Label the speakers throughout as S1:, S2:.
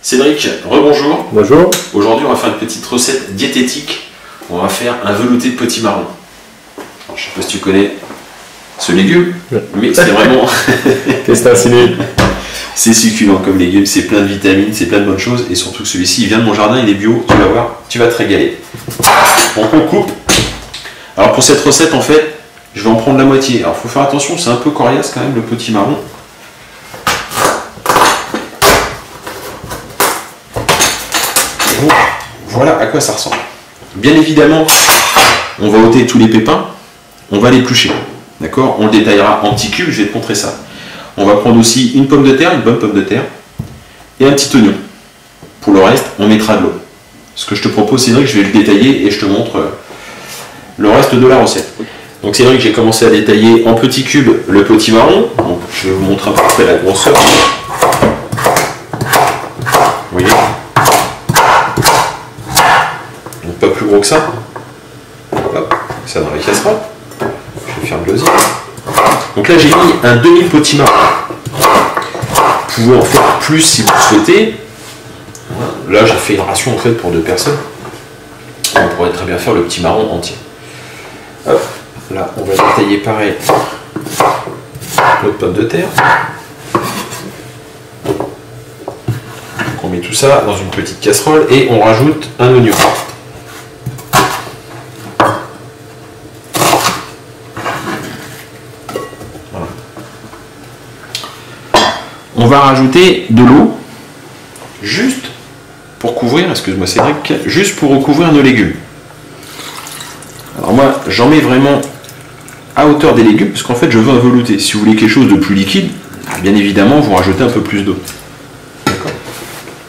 S1: Cédric, rebonjour.
S2: Bonjour.
S1: Aujourd'hui, on va faire une petite recette diététique. On va faire un velouté de potimarron. Alors, je ne sais pas si tu connais ce légume, mais c'est vraiment...
S2: Qu'est-ce que c'est nul.
S1: C'est succulent comme légume, c'est plein de vitamines, c'est plein de bonnes choses. Et surtout que celui-ci, il vient de mon jardin, il est bio, tu vas voir, tu vas te régaler. Donc on coupe. Alors pour cette recette, en fait, je vais en prendre la moitié. Alors il faut faire attention, c'est un peu coriace quand même, le potimarron. Donc, voilà à quoi ça ressemble. Bien évidemment, on va ôter tous les pépins, on va l'éplucher. D'accord? On le détaillera en petits cubes, je vais te montrer ça. On va prendre aussi une pomme de terre, une bonne pomme de terre, et un petit oignon. Pour le reste, on mettra de l'eau. Ce que je te propose, Cédric, je vais le détailler et je te montre le reste de la recette. Donc Cédric, j'ai commencé à détailler en petits cubes le potimarron. Donc je vais vous montrer à peu près la grosseur. Vous voyez? Donc pas plus gros que ça. Hop, ça dans la casserole. Je vais faire le deuxième. Donc là j'ai mis un demi-potimarron. Vous pouvez en faire plus si vous le souhaitez. Là j'ai fait une ration en fait pour 2 personnes. On pourrait très bien faire le petit marron entier. Hop, là on va détailler pareil notre pomme de terre. Donc on met tout ça dans une petite casserole et on rajoute un oignon. On va rajouter de l'eau, juste pour couvrir, excuse-moi Cédric, juste pour recouvrir nos légumes. Alors moi, j'en mets vraiment à hauteur des légumes, parce qu'en fait, je veux un velouté. Si vous voulez quelque chose de plus liquide, bien évidemment, vous rajoutez un peu plus d'eau. D'accord ?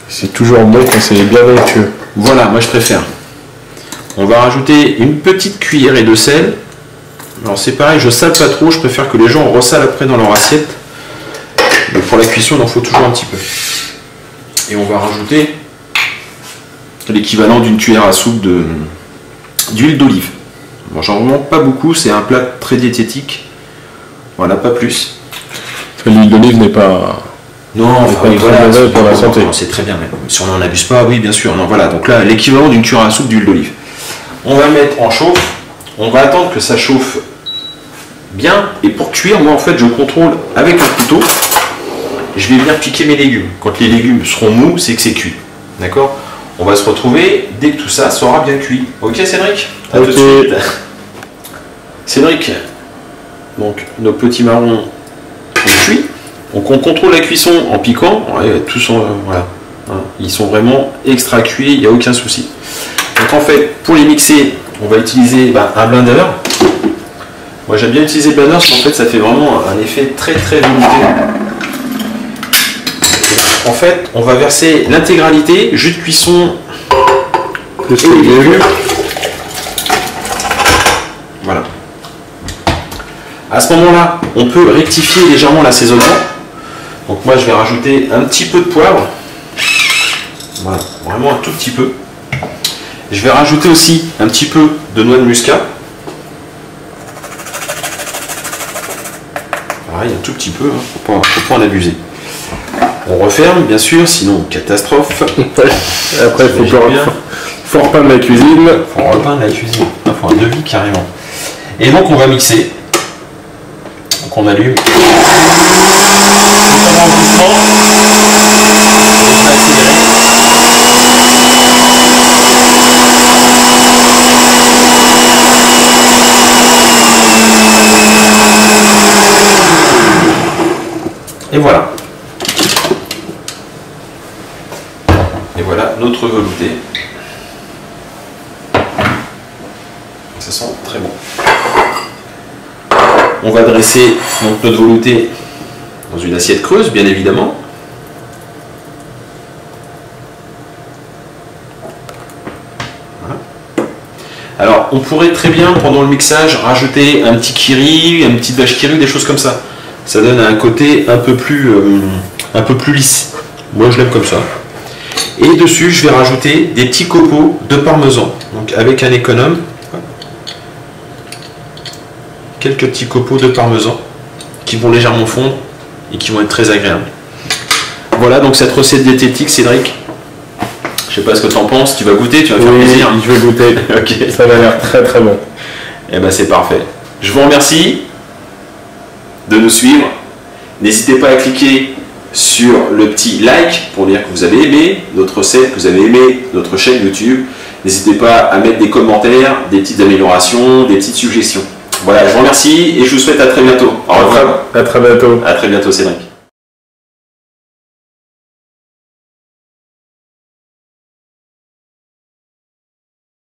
S2: C'est toujours bon quand c'est bien vertueux.
S1: Voilà, moi je préfère. On va rajouter une petite cuillerée de sel. Alors c'est pareil, je sale pas trop, je préfère que les gens ressalent après dans leur assiette. Mais pour la cuisson, il en faut toujours un petit peu. Et on va rajouter l'équivalent d'une cuillère à soupe d'huile d'olive. Bon, j'en remonte pas beaucoup, c'est un plat très diététique. Voilà, pas plus.
S2: Parce que l'huile d'olive n'est pas...
S1: Non, enfin,
S2: pas
S1: voilà,
S2: mauvaise pour la santé.
S1: C'est très bien, mais si on n'en abuse pas, oui, bien sûr. Non, voilà, donc là, l'équivalent d'une cuillère à soupe d'huile d'olive. On va mettre en chauffe. On va attendre que ça chauffe bien. Et pour cuire, moi, en fait, je contrôle avec un couteau. Je vais venir piquer mes légumes. Quand les légumes seront mous, c'est que c'est cuit. D'accord? On va se retrouver dès que tout ça sera bien cuit. Ok Cédric? À tout de suite. Cédric, donc nos petits marrons sont cuits. Donc on contrôle la cuisson en piquant. Ouais, tous sont, voilà. Ils sont vraiment extra cuits, il n'y a aucun souci. Donc en fait, pour les mixer, on va utiliser un blender. Moi j'aime bien utiliser le blender parce qu'en fait ça fait vraiment un effet très très velouté. En fait, on va verser l'intégralité, jus de cuisson et les légumes. Voilà. À ce moment-là, on peut rectifier légèrement l'assaisonnement. Donc moi, je vais rajouter un petit peu de poivre. Voilà, vraiment un tout petit peu. Je vais rajouter aussi un petit peu de noix de muscade. Pareil, un tout petit peu, faut pas en abuser. On referme, bien sûr, sinon catastrophe.
S2: Après, il faut repeindre la cuisine.
S1: Il faut repeindre la cuisine. Il faut un devis carrément. Et donc, on va mixer. Donc, on allume. Et voilà. Et voilà notre velouté. Ça sent très bon. On va dresser donc notre velouté dans une assiette creuse, bien évidemment. Voilà. Alors, on pourrait très bien, pendant le mixage, rajouter un petit kiri, une petite vache kiri, des choses comme ça. Ça donne un côté un peu plus lisse. Moi, je l'aime comme ça. Et dessus, je vais rajouter des petits copeaux de parmesan. Donc avec un économe, quelques petits copeaux de parmesan qui vont légèrement fondre et qui vont être très agréables. Voilà donc cette recette diététique, Cédric. sais pas ce que tu en penses, tu vas goûter, tu vas faire plaisir.
S2: Je vais goûter.
S1: Ok.
S2: Ça va l'air très très bon.
S1: Eh ben c'est parfait. Je vous remercie de nous suivre. N'hésitez pas à cliquer sur le petit like pour dire que vous avez aimé notre recette, que vous avez aimé notre chaîne YouTube. N'hésitez pas à mettre des commentaires, des petites améliorations, des petites suggestions. Voilà, je vous remercie et je vous souhaite à très bientôt. Au revoir.
S2: À très bientôt.
S1: À très bientôt, Cédric.